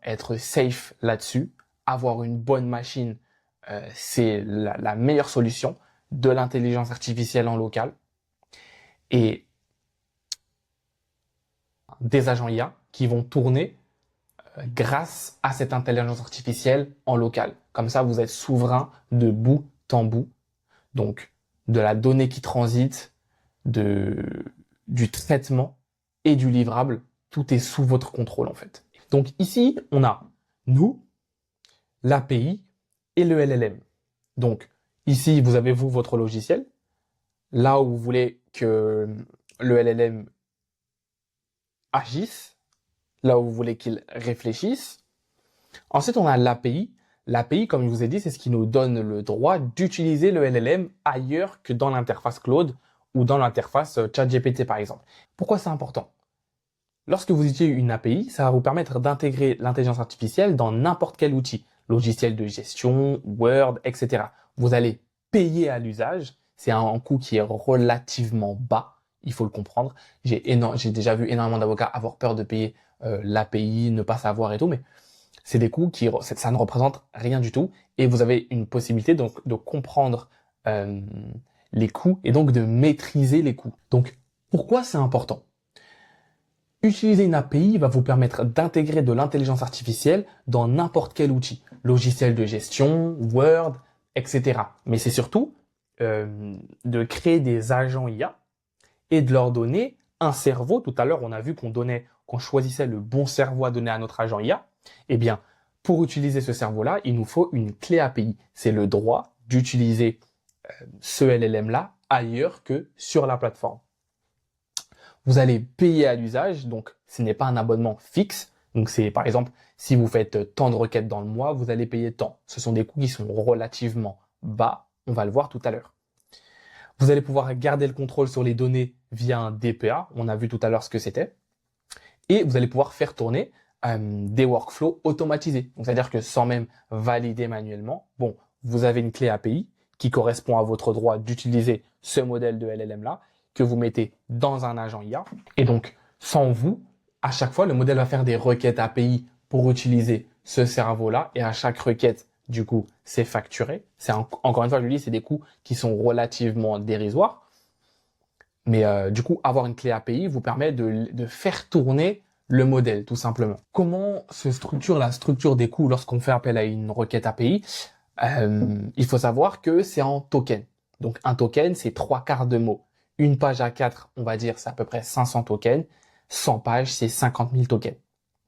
être safe là-dessus, avoir une bonne machine, c'est la meilleure solution, de l'intelligence artificielle en local et des agents IA qui vont tourner grâce à cette intelligence artificielle en local. Comme ça, vous êtes souverain de bout en bout. Donc, de la donnée qui transite, du traitement et du livrable, tout est sous votre contrôle en fait. Donc ici, on a nous, l'API et le LLM. Donc ici, vous avez votre logiciel. Là où vous voulez que le LLM agisse, là où vous voulez qu'il réfléchisse. Ensuite, on a l'API. L'API, comme je vous ai dit, c'est ce qui nous donne le droit d'utiliser le LLM ailleurs que dans l'interface Claude ou dans l'interface ChatGPT par exemple. Pourquoi c'est important? Lorsque vous utilisez une API, ça va vous permettre d'intégrer l'intelligence artificielle dans n'importe quel outil, logiciel de gestion, Word, etc. Vous allez payer à l'usage. C'est un coût qui est relativement bas, il faut le comprendre. J'ai déjà vu énormément d'avocats avoir peur de payer l'API, ne pas savoir et tout, mais c'est des coûts ça ne représente rien du tout. Et vous avez une possibilité donc de comprendre les coûts et donc de maîtriser les coûts. Donc, pourquoi c'est important? Utiliser une API va vous permettre d'intégrer de l'intelligence artificielle dans n'importe quel outil, logiciel de gestion, Word, etc. Mais c'est surtout de créer des agents IA et de leur donner un cerveau. Tout à l'heure, on a vu qu'on choisissait le bon cerveau à donner à notre agent IA. Eh bien, pour utiliser ce cerveau-là, il nous faut une clé API. C'est le droit d'utiliser ce LLM-là ailleurs que sur la plateforme. Vous allez payer à l'usage, donc ce n'est pas un abonnement fixe. Donc c'est par exemple, si vous faites tant de requêtes dans le mois, vous allez payer tant. Ce sont des coûts qui sont relativement bas, on va le voir tout à l'heure. Vous allez pouvoir garder le contrôle sur les données via un DPA, on a vu tout à l'heure ce que c'était. Et vous allez pouvoir faire tourner des workflows automatisés. Donc c'est-à-dire que sans même valider manuellement, bon, vous avez une clé API qui correspond à votre droit d'utiliser ce modèle de LLM-là, que vous mettez dans un agent IA. Et donc, sans vous, à chaque fois, le modèle va faire des requêtes API pour utiliser ce cerveau-là. Et à chaque requête Du coup, c'est facturé. Encore une fois, je le dis, c'est des coûts qui sont relativement dérisoires. Mais du coup, avoir une clé API vous permet de faire tourner le modèle, tout simplement. Comment se structure la structure des coûts lorsqu'on fait appel à une requête API? Il faut savoir que c'est en token. Donc un token, c'est 3/4 de mots. Une page A4, on va dire, c'est à peu près 500 tokens. 100 pages, c'est 50 000 tokens.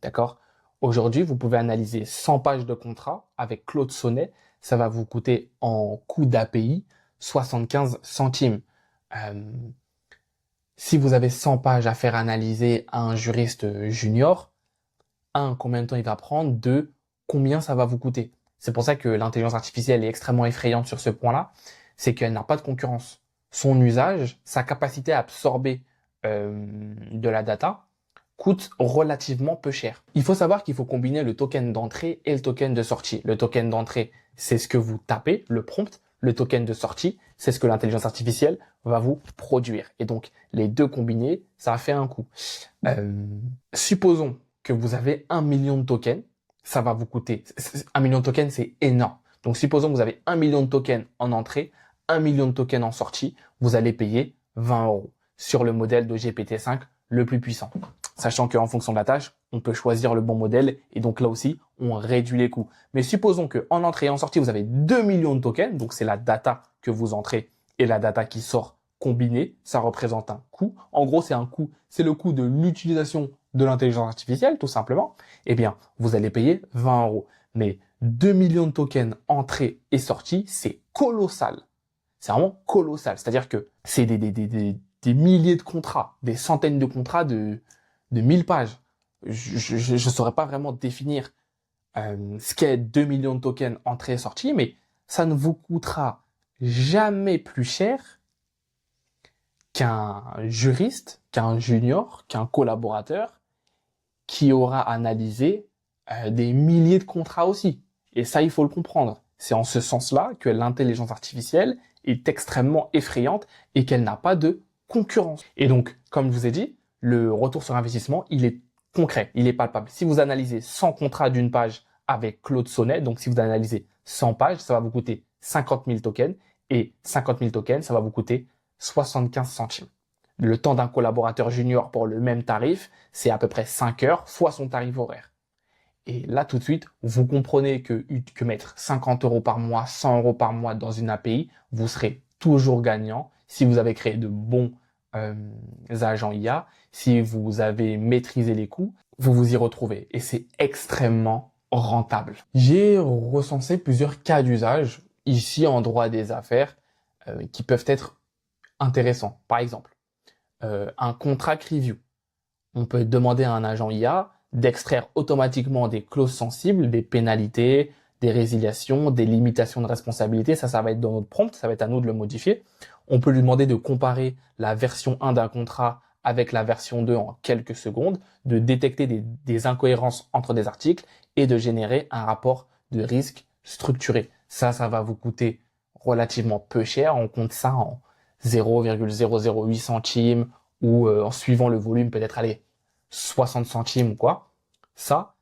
D'accord? Aujourd'hui, vous pouvez analyser 100 pages de contrat avec Claude Sonnet. Ça va vous coûter en coût d'API 75 centimes. Euh, Si vous avez 100 pages à faire analyser à un juriste junior, combien de temps il va prendre? Deux, combien ça va vous coûter? C'est pour ça que l'intelligence artificielle est extrêmement effrayante sur ce point-là, c'est qu'elle n'a pas de concurrence. Son usage, sa capacité à absorber de la data coûte relativement peu cher. Il faut savoir qu'il faut combiner le token d'entrée et le token de sortie. Le token d'entrée, c'est ce que vous tapez, le prompt. Le token de sortie, c'est ce que l'intelligence artificielle va vous produire. Et donc, les deux combinés, ça a fait un coût. Supposons que vous avez 1 million de tokens, ça va vous coûter, 1 million de tokens, c'est énorme. Donc, supposons que vous avez 1 million de tokens en entrée, 1 million de tokens en sortie, vous allez payer 20 € sur le modèle de GPT-5 le plus puissant. Sachant qu'en fonction de la tâche, on peut choisir le bon modèle et donc là aussi, on réduit les coûts. Mais supposons qu'en entrée et en sortie, vous avez 2 millions de tokens, donc c'est la data que vous entrez et la data qui sort combinée, ça représente un coût. En gros, c'est un coût, c'est le coût de l'utilisation de l'intelligence artificielle, tout simplement. Eh bien, vous allez payer 20 €. Mais 2 millions de tokens entrée et sortie, c'est colossal. C'est vraiment colossal. C'est-à-dire que c'est des milliers de contrats, des centaines de contrats de 1000 pages. Je saurais pas vraiment définir ce qu'est 2 millions de tokens entrée et sortie, mais ça ne vous coûtera jamais plus cher qu'un juriste, qu'un junior, qu'un collaborateur qui aura analysé des milliers de contrats aussi. Et ça, il faut le comprendre. C'est en ce sens-là que l'intelligence artificielle est extrêmement effrayante et qu'elle n'a pas de concurrence. Et donc, comme je vous ai dit, le retour sur investissement, il est concret, il est palpable. Si vous analysez 100 contrats d'une page avec Claude Sonnet, donc si vous analysez 100 pages, ça va vous coûter 50 000 tokens et 50 000 tokens, ça va vous coûter 75 centimes. Le temps d'un collaborateur junior pour le même tarif, c'est à peu près 5 heures fois son tarif horaire. Et là, tout de suite, vous comprenez que mettre 50 € par mois, 100 € par mois dans une API, vous serez toujours gagnant si vous avez créé de bons agents IA, si vous avez maîtrisé les coûts, vous vous y retrouvez. Et c'est extrêmement rentable. J'ai recensé plusieurs cas d'usage ici en droit des affaires qui peuvent être intéressants. Par exemple, un contract review. On peut demander à un agent IA d'extraire automatiquement des clauses sensibles, des pénalités, des résiliations, des limitations de responsabilité. Ça va être dans notre prompt, ça va être à nous de le modifier. On peut lui demander de comparer la version 1 d'un contrat avec la version 2 en quelques secondes, de détecter des incohérences entre des articles et de générer un rapport de risque structuré. Ça va vous coûter relativement peu cher. On compte ça en 0,008 centimes ou en suivant le volume peut-être 60 centimes ou quoi. Ça,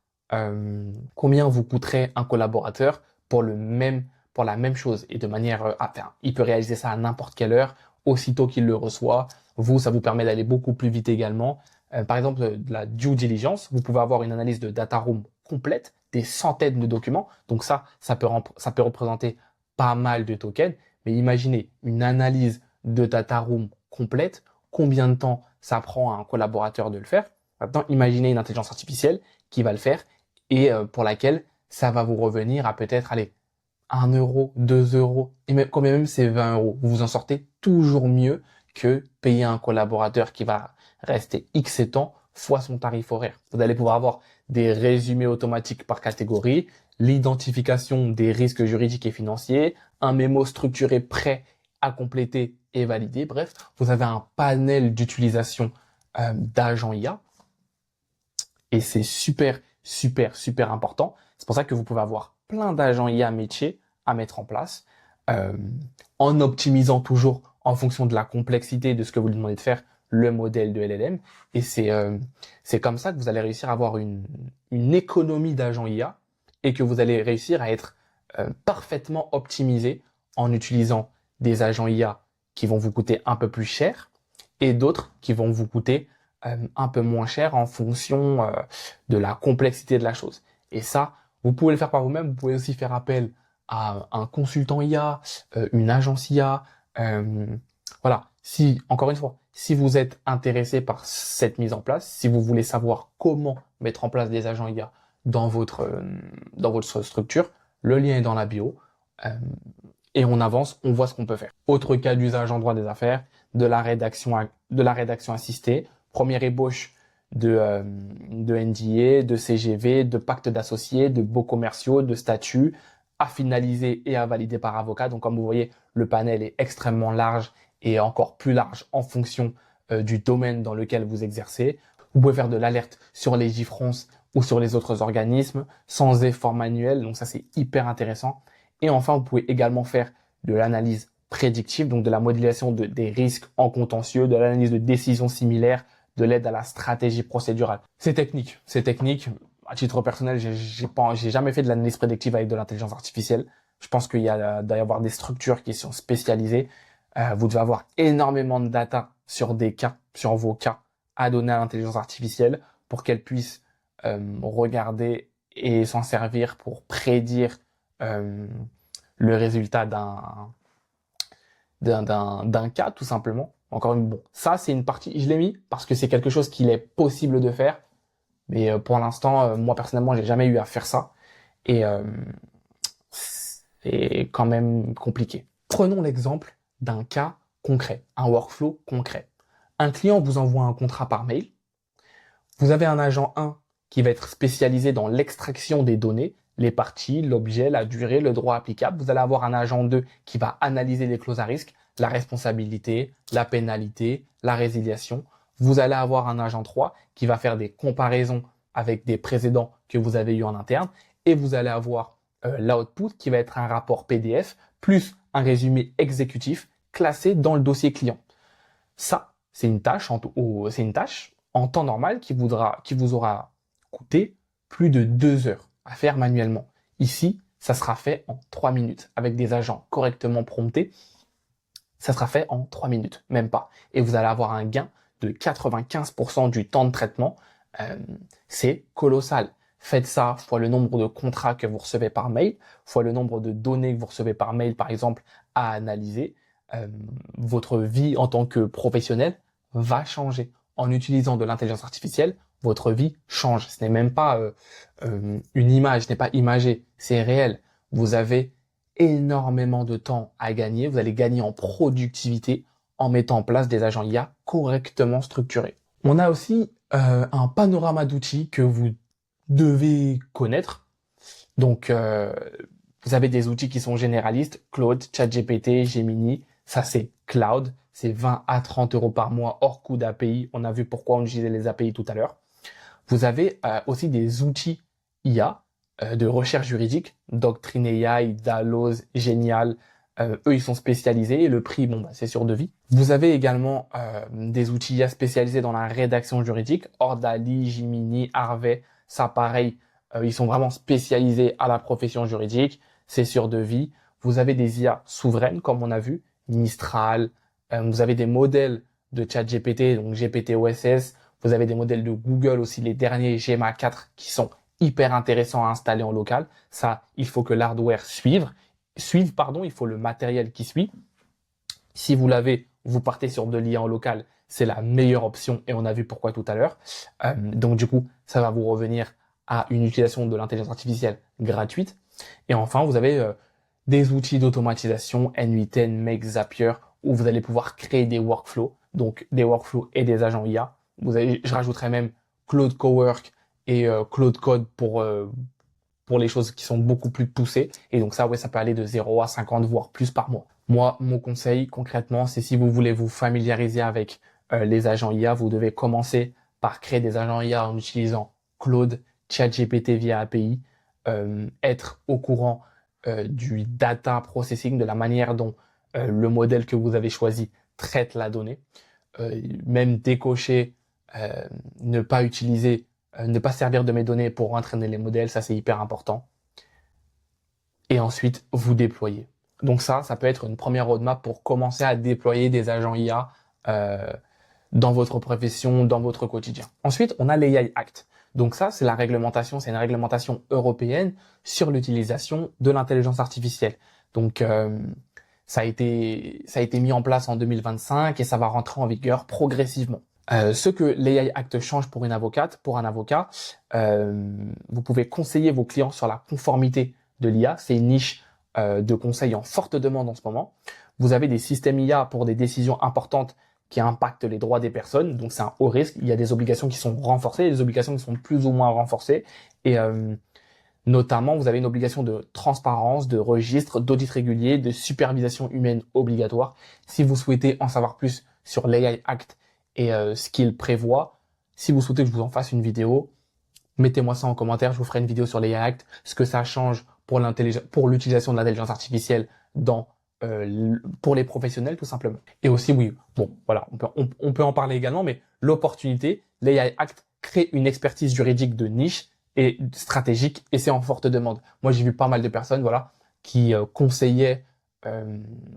combien vous coûterait un collaborateur pour la même chose et de manière, il peut réaliser ça à n'importe quelle heure, aussitôt qu'il le reçoit. Vous, ça vous permet d'aller beaucoup plus vite également. Par exemple, de la due diligence, vous pouvez avoir une analyse de data room complète, des centaines de documents. Donc ça peut représenter pas mal de tokens. Mais imaginez une analyse de data room complète, combien de temps ça prend à un collaborateur de le faire. Maintenant, imaginez une intelligence artificielle qui va le faire et pour laquelle ça va vous revenir à peut-être, 1 €, 2 €, et même, quand même c'est 20 €. Vous vous en sortez toujours mieux que payer un collaborateur qui va rester X temps fois son tarif horaire. Vous allez pouvoir avoir des résumés automatiques par catégorie, l'identification des risques juridiques et financiers, un mémo structuré prêt à compléter et valider. Bref, vous avez un panel d'utilisation d'agents IA et c'est super, super, super important. C'est pour ça que vous pouvez avoir plein d'agents IA métiers à mettre en place en optimisant toujours en fonction de la complexité de ce que vous lui demandez de faire le modèle de LLM. Et c'est comme ça que vous allez réussir à avoir une économie d'agents IA et que vous allez réussir à être parfaitement optimisés en utilisant des agents IA qui vont vous coûter un peu plus cher et d'autres qui vont vous coûter un peu moins cher en fonction de la complexité de la chose. Et ça, vous pouvez le faire par vous-même. Vous pouvez aussi faire appel à un consultant IA, une agence IA. Voilà. Si, encore une fois, si vous êtes intéressé par cette mise en place, si vous voulez savoir comment mettre en place des agents IA dans votre structure, le lien est dans la bio. Et on avance, on voit ce qu'on peut faire. Autre cas d'usage en droit des affaires, de la rédaction assistée, première ébauche de NDA, de CGV, de pacte d'associés, de baux commerciaux, de statuts, à finaliser et à valider par avocat. Donc comme vous voyez, le panel est extrêmement large et encore plus large en fonction du domaine dans lequel vous exercez. Vous pouvez faire de l'alerte sur les GIFRONS ou sur les autres organismes sans effort manuel. Donc ça, c'est hyper intéressant. Et enfin, vous pouvez également faire de l'analyse prédictive, donc de la modélisation des risques en contentieux, de l'analyse de décisions similaires, de l'aide à la stratégie procédurale. C'est technique. C'est technique. À titre personnel, j'ai jamais fait de l'analyse prédictive avec de l'intelligence artificielle. Je pense qu'il doit y avoir des structures qui sont spécialisées. Vous devez avoir énormément de data sur des cas, sur vos cas, à donner à l'intelligence artificielle pour qu'elle puisse regarder et s'en servir pour prédire le résultat d'un cas, tout simplement. Encore une, bon, ça, c'est une partie, je l'ai mis parce que c'est quelque chose qu'il est possible de faire. Mais pour l'instant, moi, personnellement, j'ai jamais eu à faire ça. Et c'est quand même compliqué. Prenons l'exemple d'un cas concret, un workflow concret. Un client vous envoie un contrat par mail. Vous avez un agent 1 qui va être spécialisé dans l'extraction des données, les parties, l'objet, la durée, le droit applicable. Vous allez avoir un agent 2 qui va analyser les clauses à risque, la responsabilité, la pénalité, la résiliation. Vous allez avoir un agent 3 qui va faire des comparaisons avec des précédents que vous avez eu en interne. Et vous allez avoir l'output qui va être un rapport PDF plus un résumé exécutif classé dans le dossier client. Ça, c'est une tâche en temps normal qui vous aura coûté plus de 2 heures à faire manuellement. Ici, ça sera fait en 3 minutes. Avec des agents correctement promptés, ça sera fait en 3 minutes, même pas. Et vous allez avoir un gain de 95% du temps de traitement. C'est colossal. Faites ça fois le nombre de contrats que vous recevez par mail, fois le nombre de données que vous recevez par mail, par exemple, à analyser. Votre vie en tant que professionnel va changer. En utilisant de l'intelligence artificielle, votre vie change. Ce n'est même pas une image, ce n'est pas imagé, c'est réel. Vous avez énormément de temps à gagner. Vous allez gagner en productivité en mettant en place des agents IA correctement structurés. On a aussi un panorama d'outils que vous devez connaître. Donc, vous avez des outils qui sont généralistes, Claude, ChatGPT, Gemini. Ça, c'est cloud. C'est 20 à 30 euros par mois hors coût d'API. On a vu pourquoi on utilisait les API tout à l'heure. Vous avez aussi des outils IA de recherche juridique, Doctrine AI, Dalloz, Genial. Eux, ils sont spécialisés et le prix, bon, bah, c'est sur devis. Vous avez également des outils IA spécialisés dans la rédaction juridique, Ordali, Gemini, Harvey. Ça, pareil, ils sont vraiment spécialisés à la profession juridique. C'est sur devis. Vous avez des IA souveraines, comme on a vu, Mistral. Vous avez des modèles de ChatGPT, donc GPT-OSS. Vous avez des modèles de Google aussi, les derniers Gemma 4 qui sont hyper intéressants à installer en local. Ça, il faut que l'hardware suive, il faut le matériel qui suit. Si vous l'avez, vous partez sur de l'IA en local, c'est la meilleure option et on a vu pourquoi tout à l'heure. Donc du coup, ça va vous revenir à une utilisation de l'intelligence artificielle gratuite. Et enfin, vous avez des outils d'automatisation, N8N, Make, Zapier, où vous allez pouvoir créer des workflows, donc des workflows et des agents IA. Je rajouterai même Claude Cowork et Claude Code pour les choses qui sont beaucoup plus poussées. Et donc ça, ouais, ça peut aller de 0 à 50, voire plus par mois. Moi, mon conseil, concrètement, c'est si vous voulez vous familiariser avec les agents IA, vous devez commencer par créer des agents IA en utilisant Claude, ChatGPT via API, être au courant du data processing, de la manière dont le modèle que vous avez choisi traite la donnée, même décocher, ne pas utiliser, ne pas servir de mes données pour entraîner les modèles, ça c'est hyper important. et ensuite vous déployez. Donc ça peut être une première roadmap pour commencer à déployer des agents IA dans votre profession, dans votre quotidien. Ensuite, on a l'AI Act. Donc ça, c'est la réglementation, c'est une réglementation européenne sur l'utilisation de l'intelligence artificielle. Donc ça a été mis en place en 2025 et ça va rentrer en vigueur progressivement. Ce que l'AI Act change pour un avocat, vous pouvez conseiller vos clients sur la conformité de l'IA. C'est une niche de conseil en forte demande en ce moment. Vous avez des systèmes IA pour des décisions importantes qui impactent les droits des personnes, donc c'est un haut risque. Il y a des obligations qui sont renforcées, des obligations qui sont plus ou moins renforcées, et notamment vous avez une obligation de transparence, de registre, d'audit régulier, de supervision humaine obligatoire. Si vous souhaitez en savoir plus sur l'AI Act et ce qu'il prévoit, si vous souhaitez que je vous en fasse une vidéo, mettez-moi ça en commentaire, je vous ferai une vidéo sur l'AI Act, ce que ça change pour l'utilisation de l'intelligence artificielle pour les professionnels tout simplement. Et aussi, oui, bon, voilà, on peut en parler également, mais l'opportunité, l'AI Act crée une expertise juridique de niche et stratégique, et c'est en forte demande. Moi, j'ai vu pas mal de personnes, voilà, qui conseillaient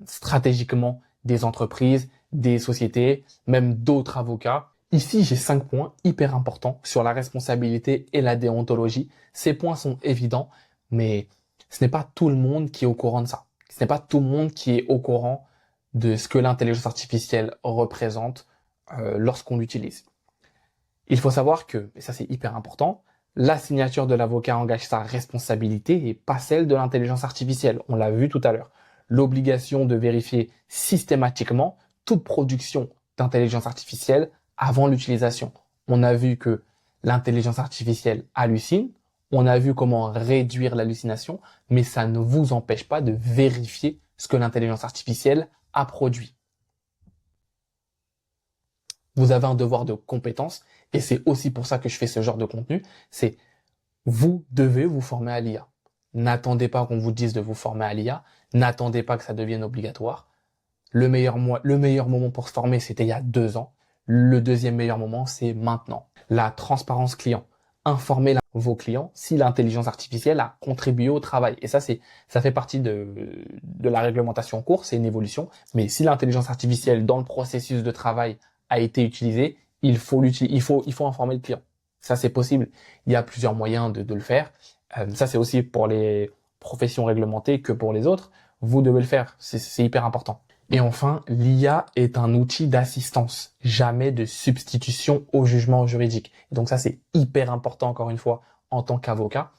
stratégiquement des entreprises, des sociétés, même d'autres avocats. Ici, j'ai 5 points hyper importants sur la responsabilité et la déontologie. Ces points sont évidents, mais ce n'est pas tout le monde qui est au courant de ça. Ce n'est pas tout le monde qui est au courant de ce que l'intelligence artificielle représente lorsqu'on l'utilise. Il faut savoir que, et ça c'est hyper important, la signature de l'avocat engage sa responsabilité et pas celle de l'intelligence artificielle. On l'a vu tout à l'heure. L'obligation de vérifier systématiquement toute production d'intelligence artificielle avant l'utilisation. On a vu que l'intelligence artificielle hallucine, on a vu comment réduire l'hallucination, mais ça ne vous empêche pas de vérifier ce que l'intelligence artificielle a produit. Vous avez un devoir de compétence et c'est aussi pour ça que je fais ce genre de contenu. C'est vous devez vous former à l'IA. N'attendez pas qu'on vous dise de vous former à l'IA. N'attendez pas que ça devienne obligatoire. Le meilleur moment pour se former, c'était il y a 2 ans. Le deuxième meilleur moment, c'est maintenant. La transparence client. Informer vos clients si l'intelligence artificielle a contribué au travail. Et ça fait partie de la réglementation en cours, c'est une évolution. Mais si l'intelligence artificielle dans le processus de travail a été utilisée, il faut informer le client. Ça, c'est possible. Il y a plusieurs moyens de le faire. Ça, c'est aussi pour les professions réglementées que pour les autres. Vous devez le faire. C'est hyper important. Et enfin, l'IA est un outil d'assistance, jamais de substitution au jugement juridique. Et donc ça, c'est hyper important, encore une fois, en tant qu'avocat.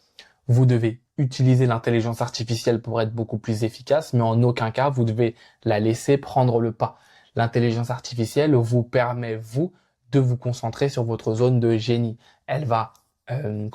Vous devez utiliser l'intelligence artificielle pour être beaucoup plus efficace, mais en aucun cas, vous devez la laisser prendre le pas. L'intelligence artificielle vous permet, vous, de vous concentrer sur votre zone de génie. Elle va, elle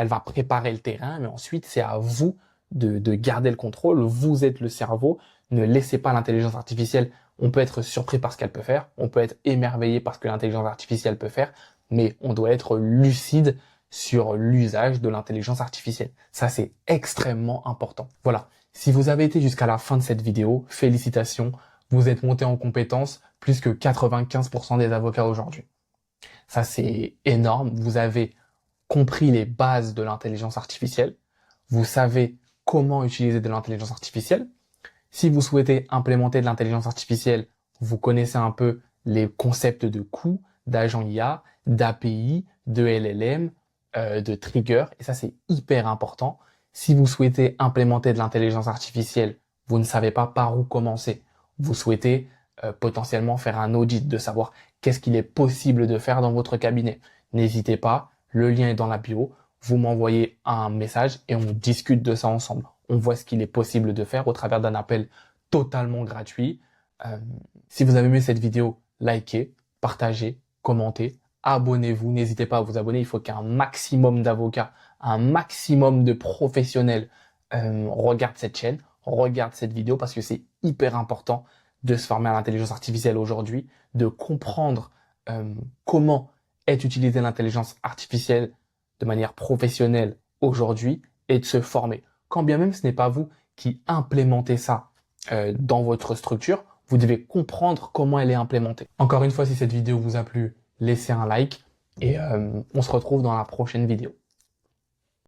va préparer le terrain, mais ensuite, c'est à vous de garder le contrôle. Vous êtes le cerveau. Ne laissez pas l'intelligence artificielle. On peut être surpris par ce qu'elle peut faire. On peut être émerveillé par ce que l'intelligence artificielle peut faire. Mais on doit être lucide sur l'usage de l'intelligence artificielle. Ça, c'est extrêmement important. Voilà. Si vous avez été jusqu'à la fin de cette vidéo, félicitations. Vous êtes monté en compétence plus que 95% des avocats aujourd'hui. Ça, c'est énorme. Vous avez compris les bases de l'intelligence artificielle. Vous savez comment utiliser de l'intelligence artificielle. Si vous souhaitez implémenter de l'intelligence artificielle, vous connaissez un peu les concepts de coûts, d'agents IA, d'API, de LLM, de trigger, et ça c'est hyper important. Si vous souhaitez implémenter de l'intelligence artificielle, vous ne savez pas par où commencer. Vous souhaitez potentiellement faire un audit, de savoir qu'est-ce qu'il est possible de faire dans votre cabinet. N'hésitez pas, le lien est dans la bio. Vous m'envoyez un message et on discute de ça ensemble. On voit ce qu'il est possible de faire au travers d'un appel totalement gratuit. Si vous avez aimé cette vidéo, likez, partagez, commentez, abonnez-vous. N'hésitez pas à vous abonner. Il faut qu'un maximum d'avocats, un maximum de professionnels regardent cette chaîne, regardent cette vidéo parce que c'est hyper important de se former à l'intelligence artificielle aujourd'hui, de comprendre comment est utilisée l'intelligence artificielle de manière professionnelle aujourd'hui et de se former. Quand bien même ce n'est pas vous qui implémentez ça dans votre structure, vous devez comprendre comment elle est implémentée. Encore une fois, si cette vidéo vous a plu, laissez un like et on se retrouve dans la prochaine vidéo.